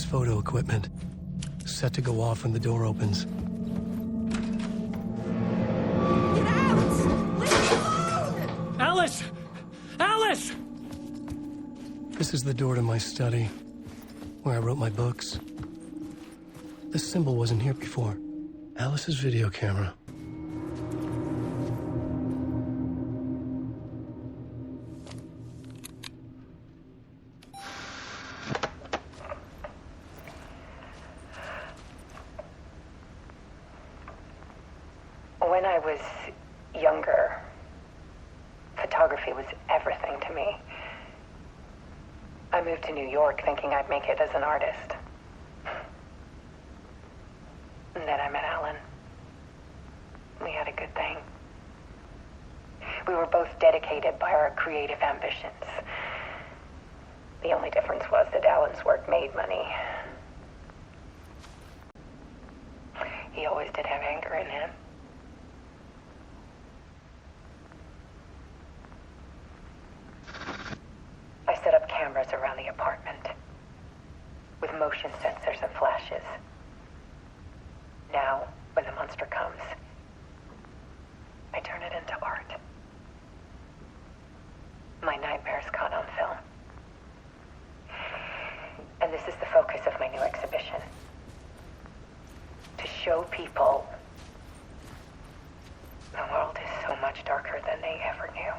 photo equipment, set to go off when the door opens. Get out! Leave me alone! Alice! Alice! This is the door to my study, where I wrote my books. This symbol wasn't here before. Alice's video camera. When I was younger, photography was everything to me. I moved to New York thinking I'd make it as an artist. And then I met Alan. We had a good thing. We were both dedicated by our creative ambitions. The only difference was that Alan's work made money. He always did have anger in him. I set up cameras around the apartment with motion sensors and flashes. Now, when the monster comes, I turn it into art. My nightmares caught on film. And this is the focus of my new exhibition. To show people the world is so much darker than they ever knew.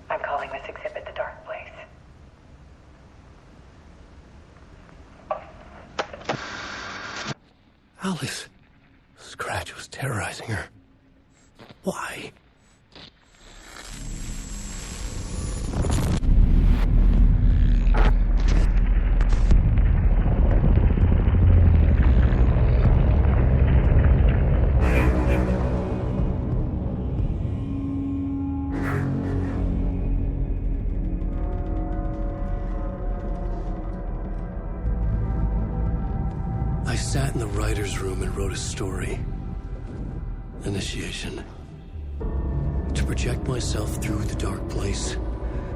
I'm calling this exhibit The Dark Place. Alice. Scratch was terrorizing her. Why? I sat in the writer's room and wrote a story. Initiation. To project myself through the dark place,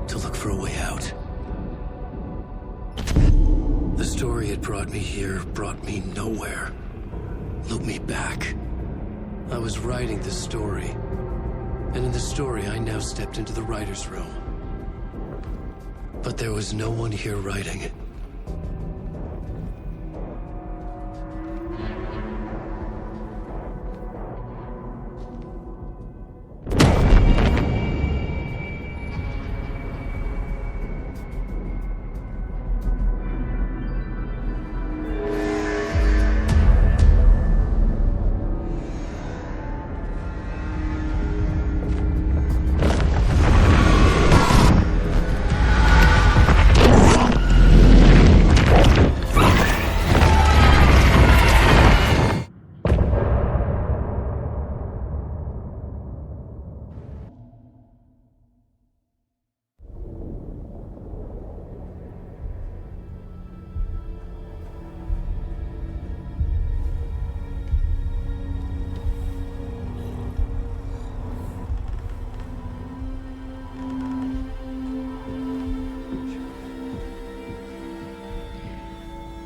to look for a way out. The story had brought me here, brought me nowhere. Looped me back. I was writing the story. And in the story, I now stepped into the writer's room. But there was no one here writing it.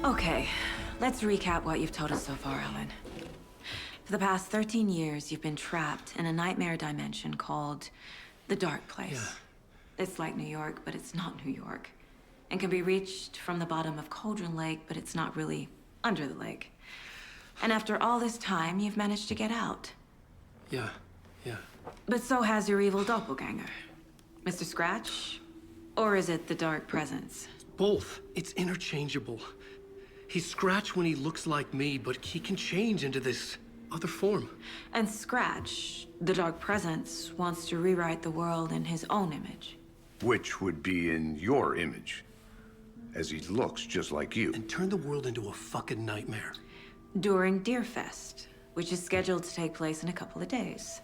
Okay, let's recap what you've told us so far, Alan. For the past 13 years, you've been trapped in a nightmare dimension called the Dark Place. Yeah. It's like New York, but it's not New York. And can be reached from the bottom of Cauldron Lake, but it's not really under the lake. And after all this time, you've managed to get out. Yeah. But so has your evil doppelganger. Mr. Scratch? Or is it the Dark Presence? Both. It's interchangeable. He's Scratch when he looks like me, but he can change into this other form. And Scratch, the Dark Presence, wants to rewrite the world in his own image. Which would be in your image, as he looks just like you. And turn the world into a fucking nightmare. During Deerfest, which is scheduled to take place in a couple of days.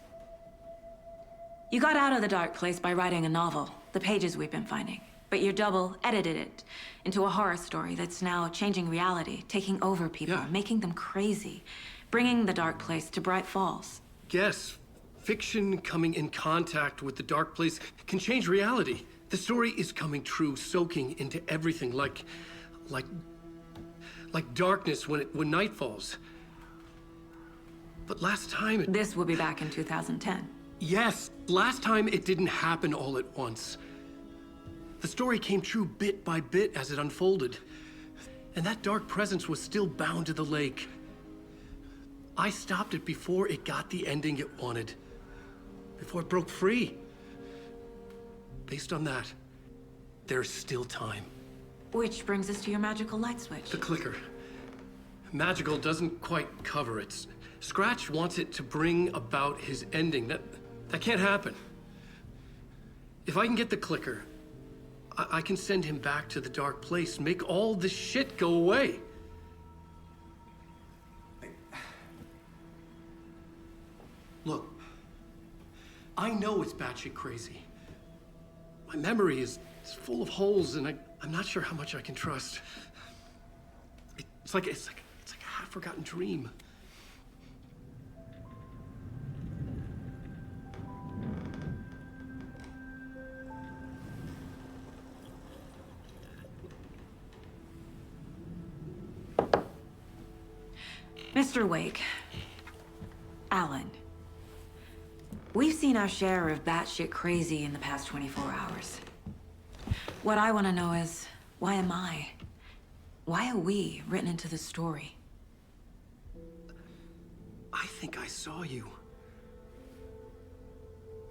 You got out of the Dark Place by writing a novel, the pages we've been finding. But your double edited it into a horror story that's now changing reality, taking over people, making them crazy, bringing the Dark Place to Bright Falls. Yes, fiction coming in contact with the Dark Place can change reality. The story is coming true, soaking into everything like darkness when night falls. But last time This will be back in 2010. Yes, last time it didn't happen all at once. The story came true bit by bit as it unfolded. And that dark presence was still bound to the lake. I stopped it before it got the ending it wanted. Before it broke free. Based on that, there's still time. Which brings us to your magical light switch. The clicker. Magical doesn't quite cover it. Scratch wants it to bring about his ending. That can't happen. If I can get the clicker, I can send him back to the dark place, make all this shit go away. Look, I know it's batshit crazy. My memory is full of holes, and I'm not sure how much I can trust. It's like a half-forgotten dream. Mr. Wake. Alan. We've seen our share of batshit crazy in the past 24 hours. What I want to know is, why am I? Why are we written into the story? I think I saw you.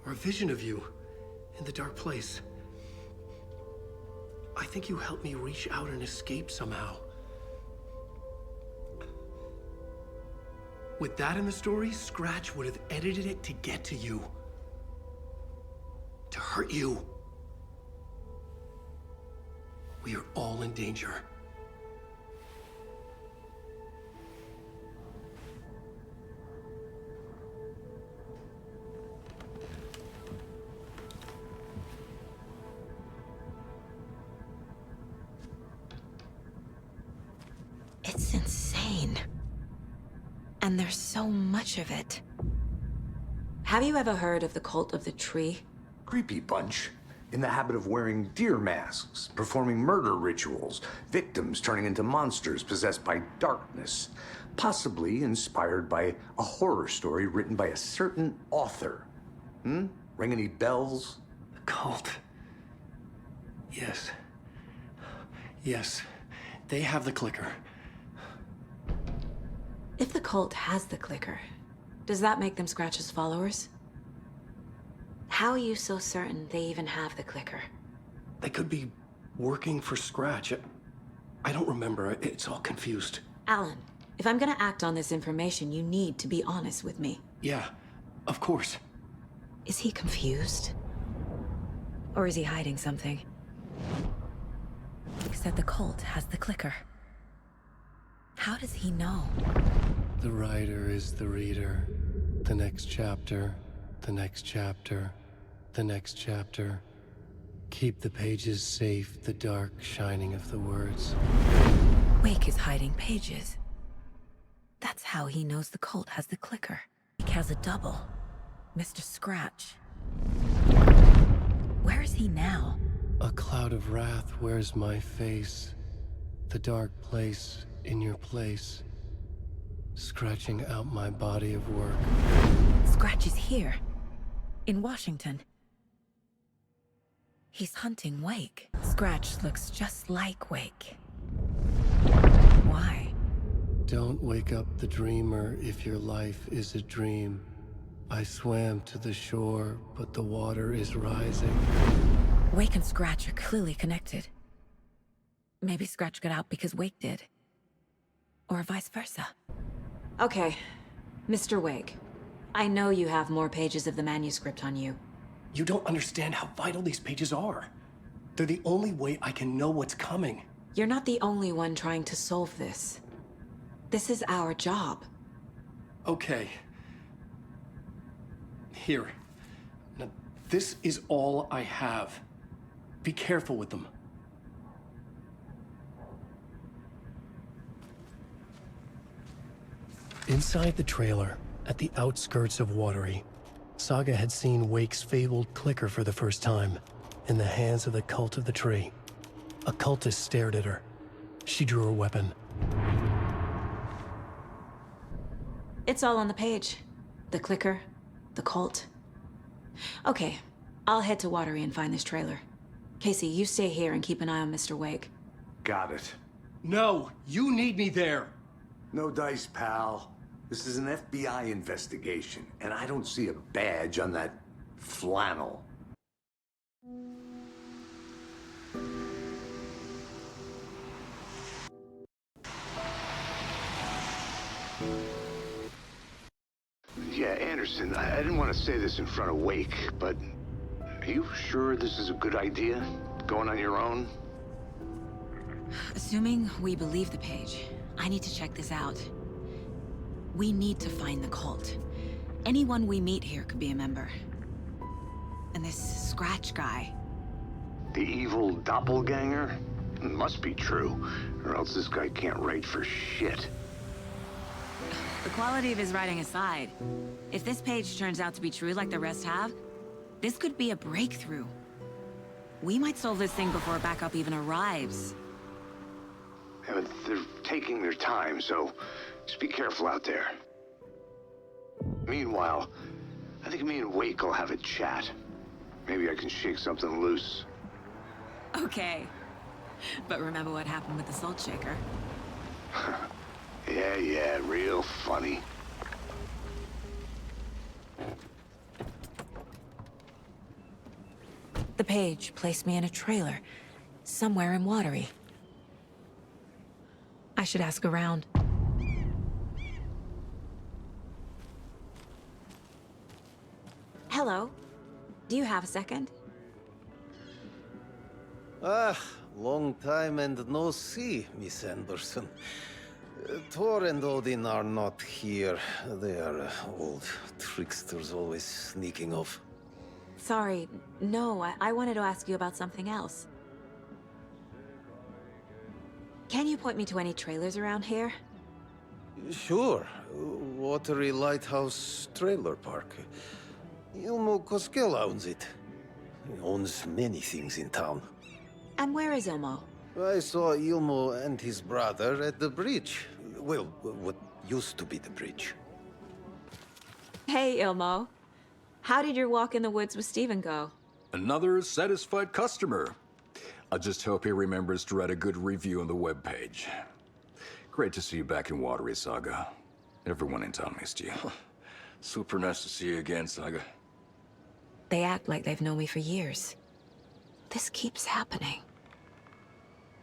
Or a vision of you in the dark place. I think you helped me reach out and escape somehow. With that in the story, Scratch would have edited it to get to you. To hurt you. We are all in danger. It's insane. And there's so much of it. Have you ever heard of the cult of the tree? Creepy bunch. In the habit of wearing deer masks, performing murder rituals, victims turning into monsters possessed by darkness, possibly inspired by a horror story written by a certain author. Ring any bells? The cult. Yes. Yes. They have the clicker. If the cult has the clicker, does that make them Scratch's followers? How are you so certain they even have the clicker? They could be working for Scratch. I don't remember. It's all confused. Alan, if I'm gonna act on this information, you need to be honest with me. Yeah, of course. Is he confused? Or is he hiding something? He said the cult has the clicker. How does he know? The writer is the reader. The next chapter, the next chapter, the next chapter. Keep the pages safe, the dark shining of the words. Wake is hiding pages. That's how he knows the cult has the clicker. Wake has a double. Mr. Scratch. Where is he now? A cloud of wrath wears my face. The dark place in your place. Scratching out my body of work. Scratch is here. In Washington. He's hunting Wake. Scratch looks just like Wake. Why? Don't wake up the dreamer if your life is a dream. I swam to the shore, but the water is rising. Wake and Scratch are clearly connected. Maybe Scratch got out because Wake did. Or vice versa. Okay, Mr. Wake. I know you have more pages of the manuscript on you. You don't understand how vital these pages are. They're the only way I can know what's coming. You're not the only one trying to solve this. This is our job. Okay. Here. Now, this is all I have. Be careful with them. Inside the trailer, at the outskirts of Watery, Saga had seen Wake's fabled clicker for the first time, in the hands of the Cult of the Tree. A cultist stared at her. She drew her weapon. It's all on the page. The clicker, the cult. Okay, I'll head to Watery and find this trailer. Casey, you stay here and keep an eye on Mr. Wake. Got it. No, you need me there. No dice, pal. This is an FBI investigation, and I don't see a badge on that flannel. Yeah, Anderson, I didn't want to say this in front of Wake, but are you sure this is a good idea? Going on your own? Assuming we believe the page, I need to check this out. We need to find the cult. Anyone we meet here could be a member. And this Scratch guy. The evil doppelganger? Must be true, or else this guy can't write for shit. The quality of his writing aside, if this page turns out to be true like the rest have, this could be a breakthrough. We might solve this thing before backup even arrives. Yeah, but they're taking their time, so just be careful out there. Meanwhile, I think me and Wake will have a chat. Maybe I can shake something loose. Okay. But remember what happened with the salt shaker? Yeah, real funny. The page placed me in a trailer, somewhere in Watery. I should ask around. Hello. Do you have a second? Long time and no see, Miss Anderson. Thor and Odin are not here. They are old tricksters always sneaking off. Sorry. No, I wanted to ask you about something else. Can you point me to any trailers around here? Sure. Watery Lighthouse Trailer Park. Ilmo Koskela owns it. He owns many things in town. And where is Ilmo? I saw Ilmo and his brother at the bridge. Well, what used to be the bridge. Hey, Ilmo. How did your walk in the woods with Steven go? Another satisfied customer. I just hope he remembers to write a good review on the webpage. Great to see you back in Watery, Saga. Everyone in town missed you. Super nice to see you again, Saga. They act like they've known me for years. This keeps happening.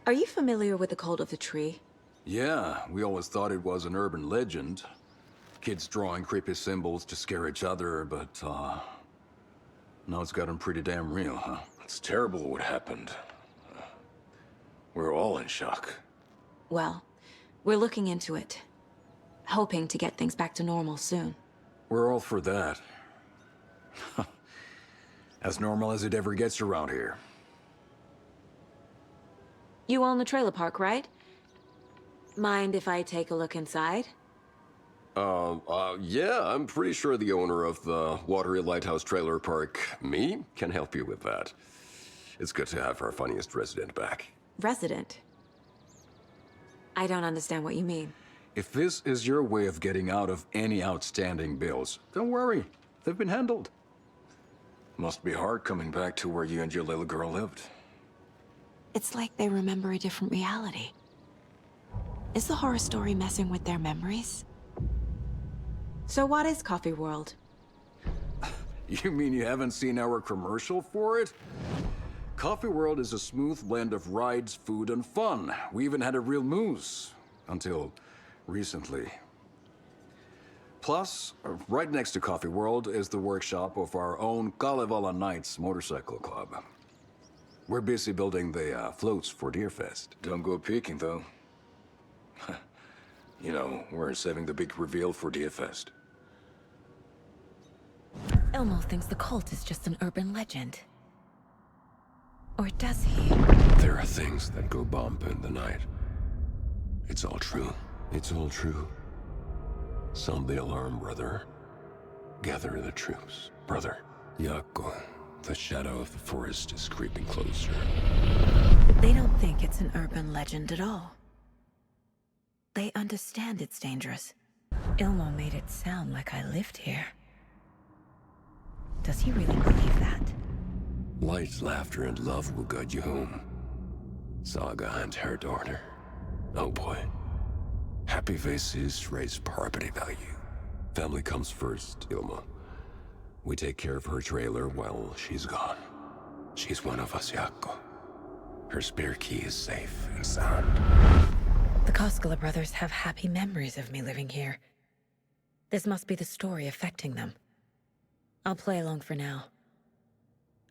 Are you familiar with the Cult of the Tree? Yeah, we always thought it was an urban legend. Kids drawing creepy symbols to scare each other, but, now it's gotten pretty damn real, huh? It's terrible what happened. We're all in shock. Well, we're looking into it. Hoping to get things back to normal soon. We're all for that. As normal as it ever gets around here. You own the trailer park, right? Mind if I take a look inside? Yeah, I'm pretty sure the owner of the Watery Lighthouse Trailer Park, me, can help you with that. It's good to have our funniest resident back. Resident? I don't understand what you mean. If this is your way of getting out of any outstanding bills, don't worry. They've been handled. Must be hard coming back to where you and your little girl lived. It's like they remember a different reality. Is the horror story messing with their memories? So what is Coffee World? You mean you haven't seen our commercial for it? Coffee World is a smooth blend of rides, food, and fun. We even had a real moose. Until recently. Plus, right next to Coffee World is the workshop of our own Kalevala Knights Motorcycle Club. We're busy building the floats for Deerfest. Don't go peeking, though. You know, we're saving the big reveal for Deerfest. Elmo thinks the cult is just an urban legend. Or does he? There are things that go bump in the night. It's all true. It's all true. Sound the alarm, brother. Gather the troops, brother. Jaakko, The shadow of the forest is creeping closer. They don't think it's an urban legend at all. They understand it's dangerous. Ilmo made it sound like I lived here. Does he really believe that? Light, laughter, and love will guide you home. Saga and her daughter. Oh boy. Happy faces raise property value. Family comes first, Ilma. We take care of her trailer while she's gone. She's one of us, Jaakko. Her spare key is safe and sound. The Koskela brothers have happy memories of me living here. This must be the story affecting them. I'll play along for now.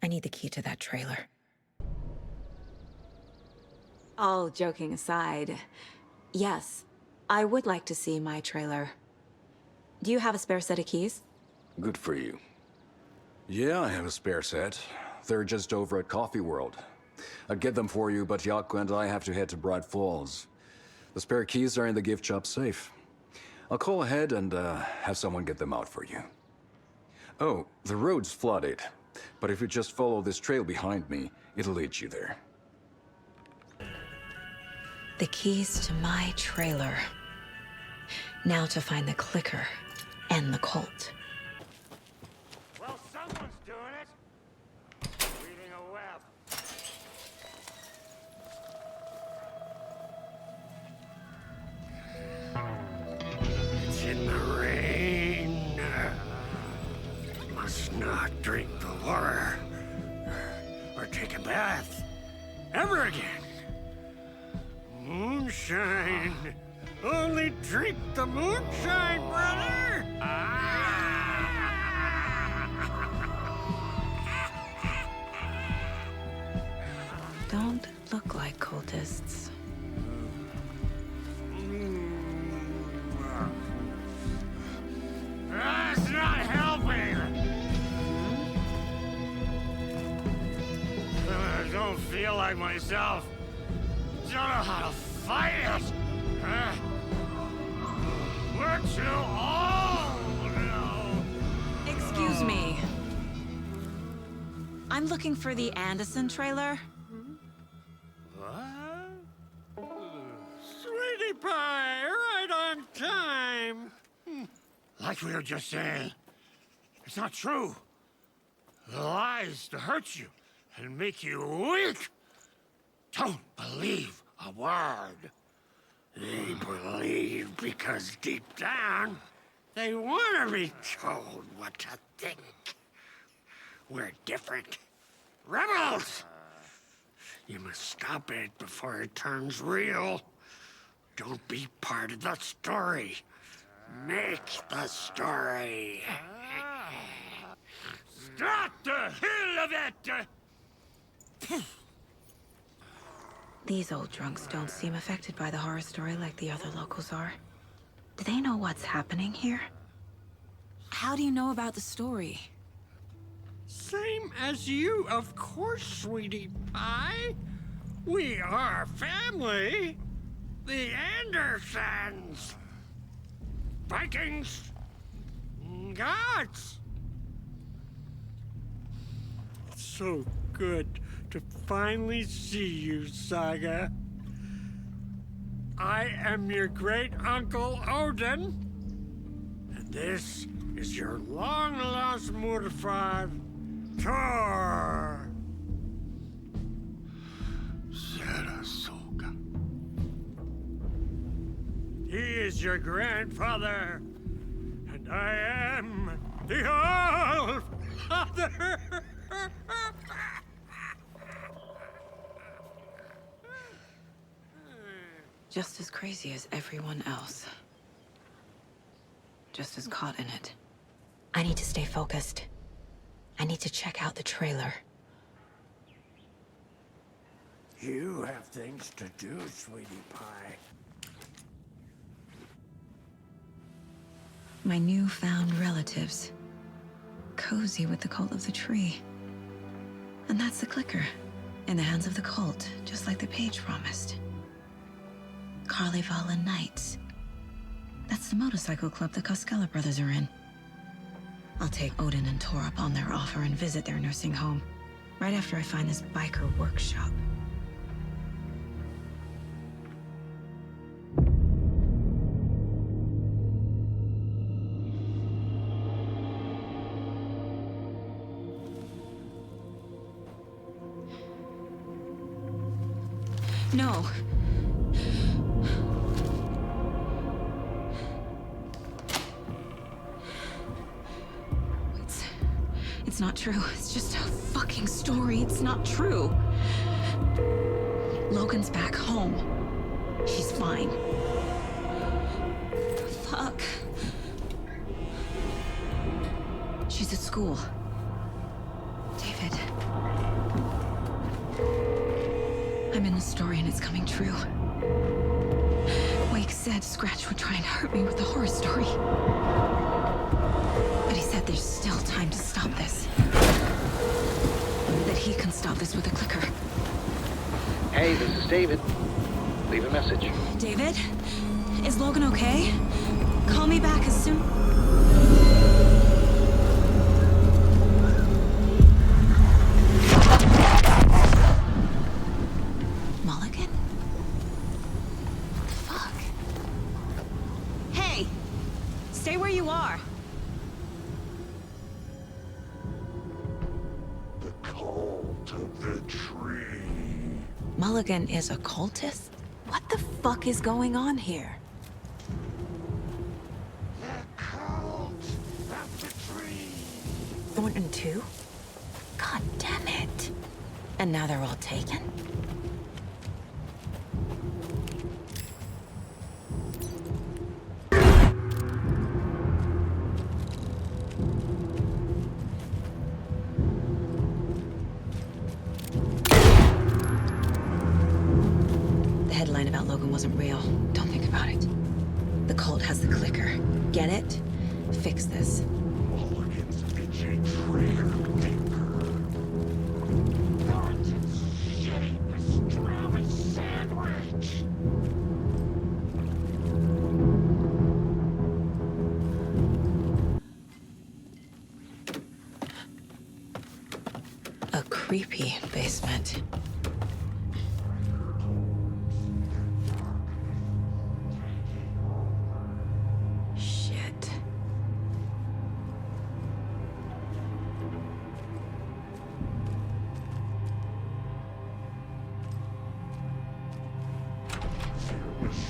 I need the key to that trailer. All joking aside, yes, I would like to see my trailer. Do you have a spare set of keys? Good for you. Yeah, I have a spare set. They're just over at Coffee World. I'd get them for you, but Jaakko and I have to head to Bright Falls. The spare keys are in the gift shop safe. I'll call ahead and have someone get them out for you. Oh, the road's flooded, but if you just follow this trail behind me, it'll lead you there. The keys to my trailer. Now to find the clicker and the Colt. Well, someone's doing it. Reading a web. It's in the rain. Must not drink the water. Or take a bath. Ever again. Moonshine. Only drink the moonshine, brother! Don't look like cultists. That's not helping! I don't feel like myself. Don't know how to fight it! We're too old now. Excuse me. I'm looking for the Anderson trailer. What? Sweetie pie, right on time. Like we were just saying, it's not true. The lies to hurt you and make you weak. Don't believe a word. They believe because deep down, they want to be told what to think. We're different. Rebels! You must stop it before it turns real. Don't be part of the story. Make the story. Stop the hell of it! These old drunks don't seem affected by the horror story like the other locals are. Do they know what's happening here? How do you know about the story? Same as you, of course, sweetie pie. We are family. The Andersons. Vikings. Gods. It's so good to finally see you, Saga. I am your great-uncle Odin. And this is your long-lost mortified Thor. Sarasota. He is your grandfather. And I am the All-Father. Just as crazy as everyone else. Just as caught in it. I need to stay focused. I need to check out the trailer. You have things to do, sweetie pie. My newfound relatives. Cozy with the cult of the tree. And that's the clicker. In the hands of the cult, just like the page promised. Carlyvala Knights. That's the motorcycle club the Koskela brothers are in. I'll take Odin and Tor up on their offer and visit their nursing home. Right after I find this biker workshop. No. It's not true. It's just a fucking story. It's not true. Logan's back home. She's fine. Fuck. She's at school. David. I'm in the story and it's coming true. Wake said Scratch would try and hurt me with the horror story. But he said there's still time to stop this. That he can stop this with a clicker. Hey, this is David. Leave a message. David? Is Logan okay? Call me back as soon... Mulligan? Fuck. Hey! Stay where you are. The cult of the tree. Mulligan is a cultist? What the fuck is going on here? The cult of the tree. Thornton too? God damn it. And now they're all taken? The headline about Logan wasn't real. Don't think about it. The cult has the clicker. Get it? Fix this. Mulligan's itchy trigger finger. Thornton's shitty pastrami sandwich. A creepy basement. Shit.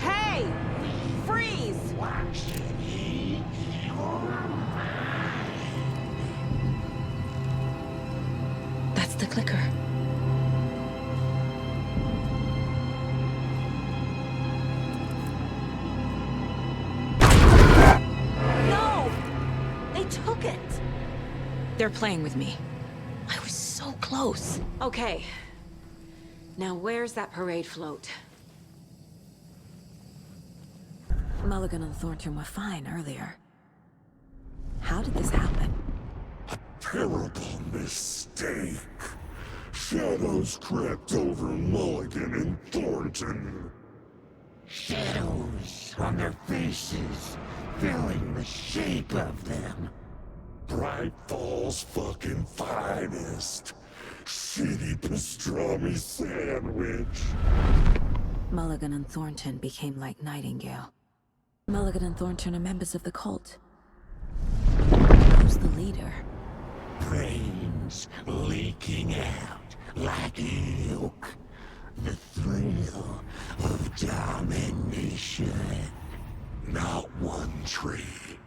Hey! Freeze! That's the clicker. No! They took it! They're playing with me. I was so close. Okay. Now where's that parade float? Mulligan and Thornton were fine earlier. How did this happen? Terrible mistake. Shadows crept over Mulligan and Thornton. Shadows on their faces, filling the shape of them. Bright Falls fucking finest. Shitty pastrami sandwich. Mulligan and Thornton became like Nightingale. Mulligan and Thornton are members of the cult. Who's the leader? Brains leaking out like milk. The thrill of domination. Not one tree.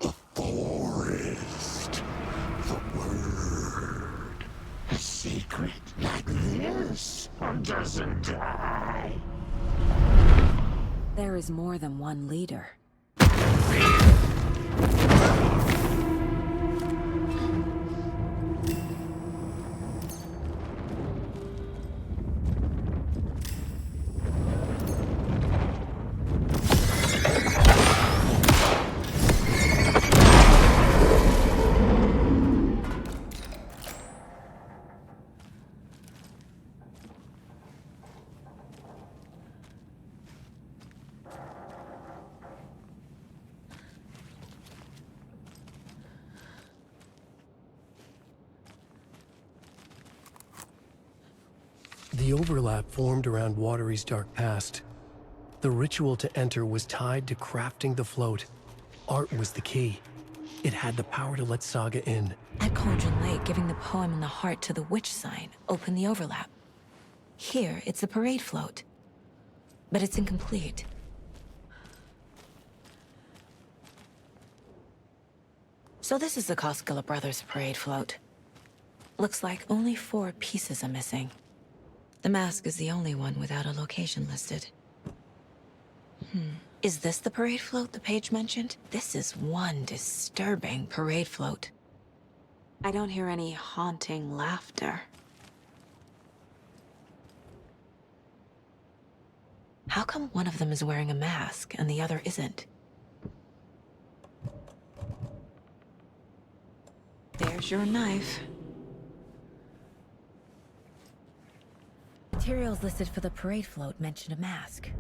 A forest. The word. A secret like this doesn't die. There is more than one leader. The overlap formed around Watery's dark past. The ritual to enter was tied to crafting the float. Art was the key. It had the power to let Saga in. At Cauldron Lake, giving the poem and the heart to the witch sign opened the overlap. Here, it's the parade float. But it's incomplete. So this is the Koskela Brothers parade float. Looks like only 4 pieces are missing. The mask is the only one without a location listed. Is this the parade float the page mentioned? This is one disturbing parade float. I don't hear any haunting laughter. How come one of them is wearing a mask and the other isn't? There's your knife. Materials listed for the parade float mention a mask.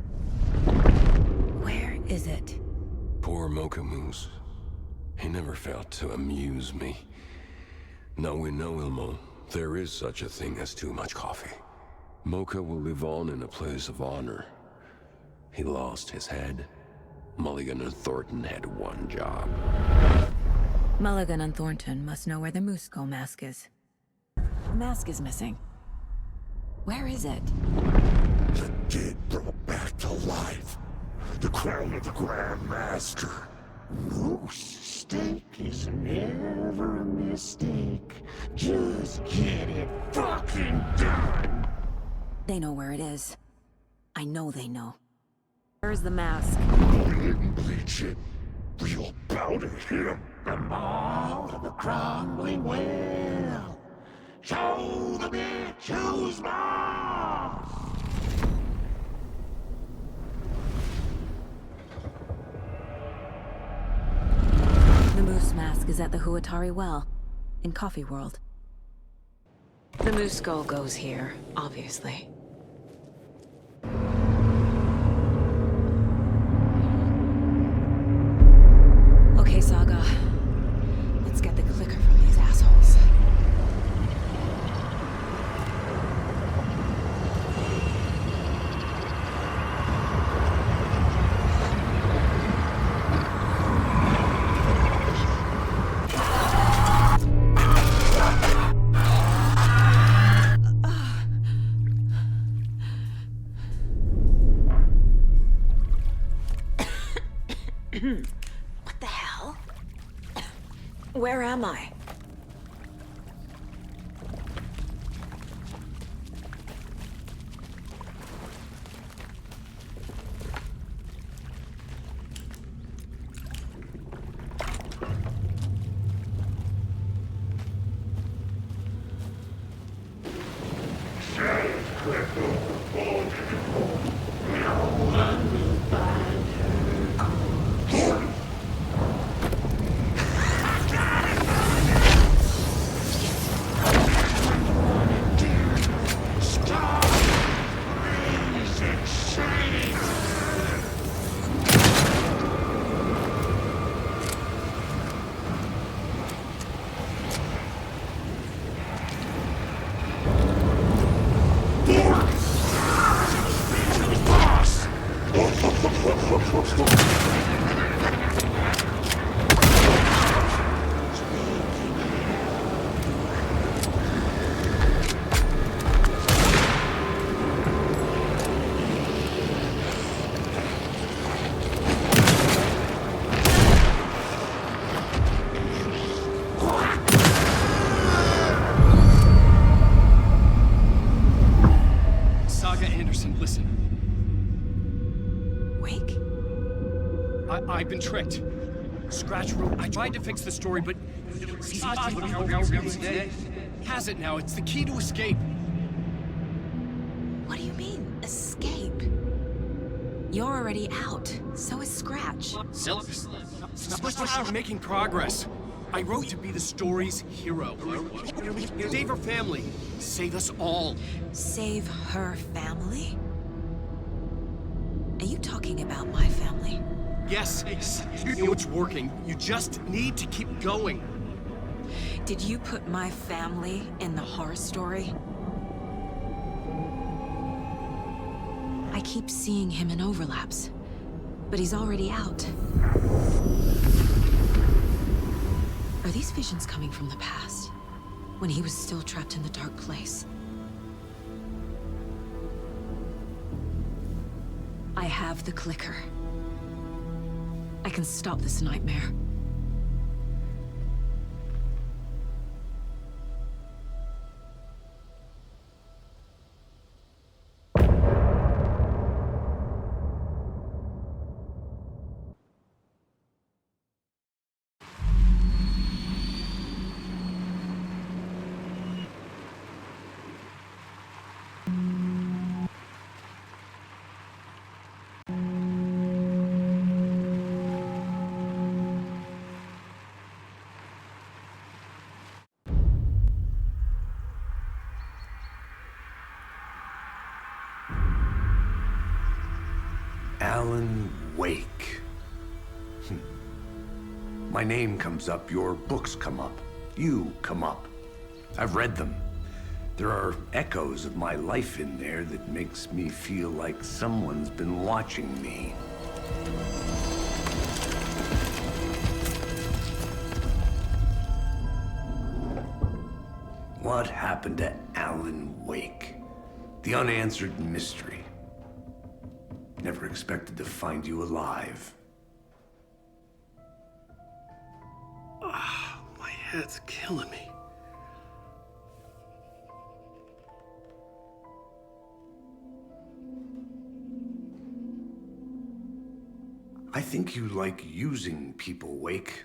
Where is it? Poor Mocha Moose. He never failed to amuse me. Now we know, Ilmo, there is such a thing as too much coffee. Mocha will live on in a place of honor. He lost his head. Mulligan and Thornton had one job. Mulligan and Thornton must know where the Moose Skull mask is. The mask is missing. Where is it? The dead brought back to life. The crown of the Grand Master. Moose steak is never a mistake. Just get it fucking done. They know where it is. I know they know. Where's the mask? Go ahead and bleach it. We'll bow to him. Them all to the crumbling well. Show the bitch who's boss. The moose mask is at the Huatari Well, in Coffee World. The moose skull goes here, obviously. Okay, Saga. Let's get the clicker from these assholes. What the hell? Where am I? I've been tricked. Scratch wrote, I tried to fix the story, but... has it now. It's the key to escape. What do you mean, escape? You're already out. So is Scratch. We're making progress. I wrote to be the story's hero. Save her family. Save us all. Save her family? Are you talking about my family? Yes, you know it's working. You just need to keep going. Did you put my family in the horror story? keep seeing him in overlaps, but he's already out. Are these visions coming from the past, when he was still trapped in the dark place? I have the clicker. I can stop this nightmare. Alan Wake. My name comes up, your books come up, you come up. I've read them. There are echoes of my life in there that makes me feel like someone's been watching me. What happened to Alan Wake? The unanswered mystery. Never expected to find you alive. My head's killing me. I think you like using people, Wake.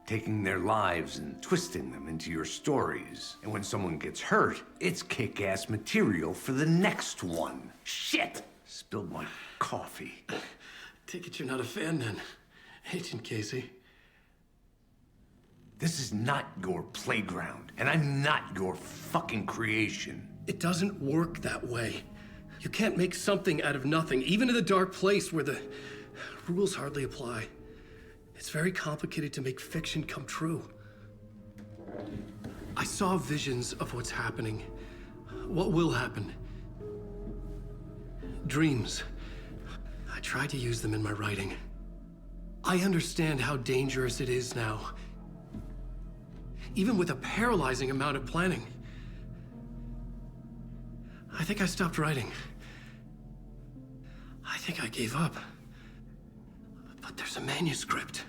Taking their lives and twisting them into your stories. And when someone gets hurt, it's kick-ass material for the next one. Shit! Spilled my coffee. Take it you're not a fan then, Agent Casey. This is not your playground, and I'm not your fucking creation. It doesn't work that way. You can't make something out of nothing, even in the dark place where the rules hardly apply. It's very complicated to make fiction come true. I saw visions of what's happening, what will happen. Dreams. I tried to use them in my writing. I understand how dangerous it is now. Even with a paralyzing amount of planning. I think I stopped writing. I think I gave up. But there's a manuscript.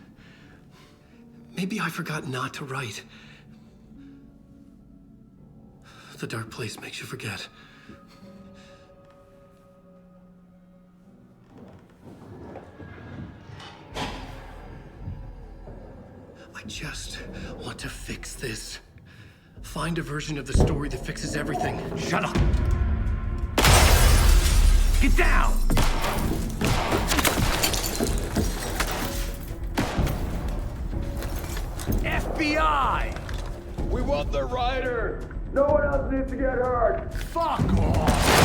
Maybe I forgot not to write. The dark place makes you forget. I just want to fix this. Find a version of the story that fixes everything. Shut up! Get down! FBI! We want the rider! No one else needs to get hurt! Fuck off!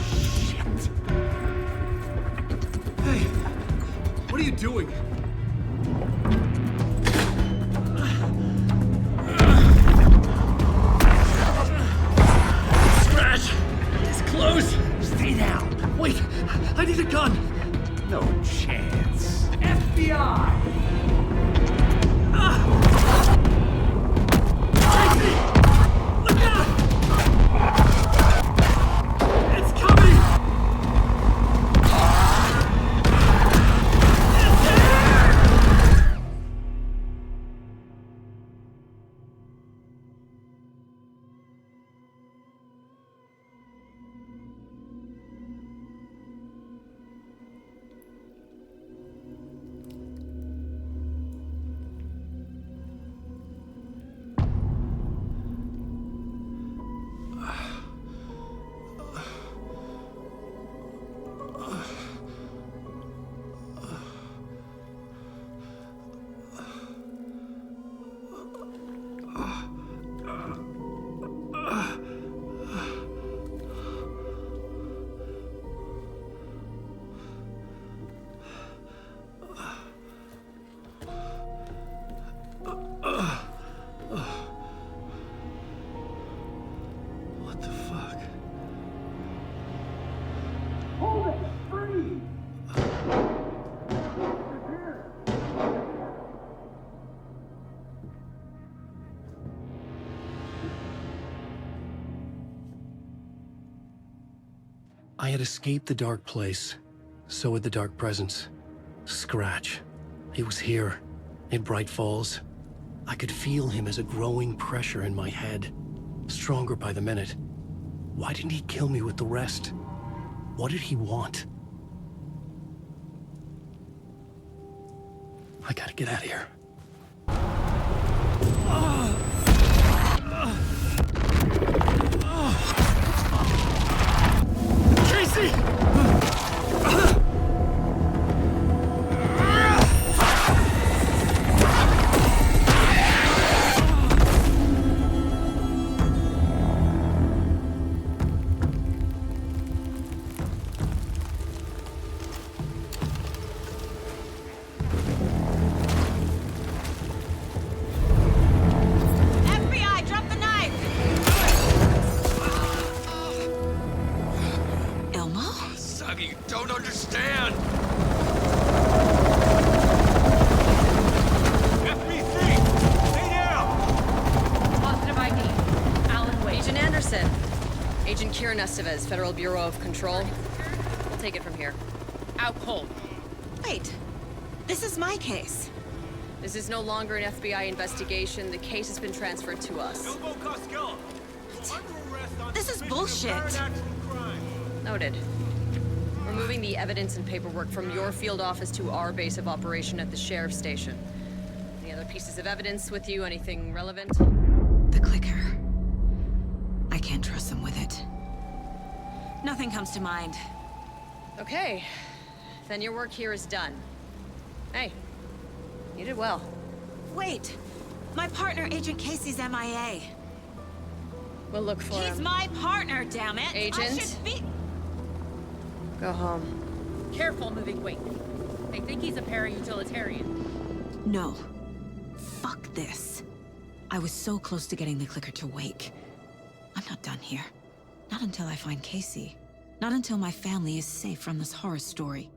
Shit! Hey, what are you doing? Scratch! It's close! Stay down! Wait, I need a gun! No chance. FBI! Tracy! Look out! It's coming! It's here! I had escaped the dark place. So had the dark presence. Scratch. He was here, in Bright Falls. I could feel him as a growing pressure in my head. Stronger by the minute. Why didn't he kill me with the rest? What did he want? I gotta get out of here. Casey! FBI, drop the knife! Elmo? Sagi, you don't understand! FB3! Stay down! Positive ID. Alan Wade. Agent Anderson. Agent Kieran Estevez, Federal Bureau of Control. We'll take it from here. Out cold. Wait. This is my case. This is no longer an FBI investigation. The case has been transferred to us. Elmo Costello. This is bullshit. Noted. We're moving the evidence and paperwork from your field office to our base of operation at the sheriff's station. Any other pieces of evidence with you? Anything relevant? The clicker. I can't trust them with it. Nothing comes to mind. Okay. Then your work here is done. Hey, you did well. Wait. My partner, Agent Casey's MIA. We'll look for He's him. my partner, damn it! I Agent? should be... Go home. Careful moving weight. They think he's a para-utilitarian. No. Fuck this. I was so close to getting the clicker to wake. I'm not done here. Not until I find Casey. Not until my family is safe from this horror story.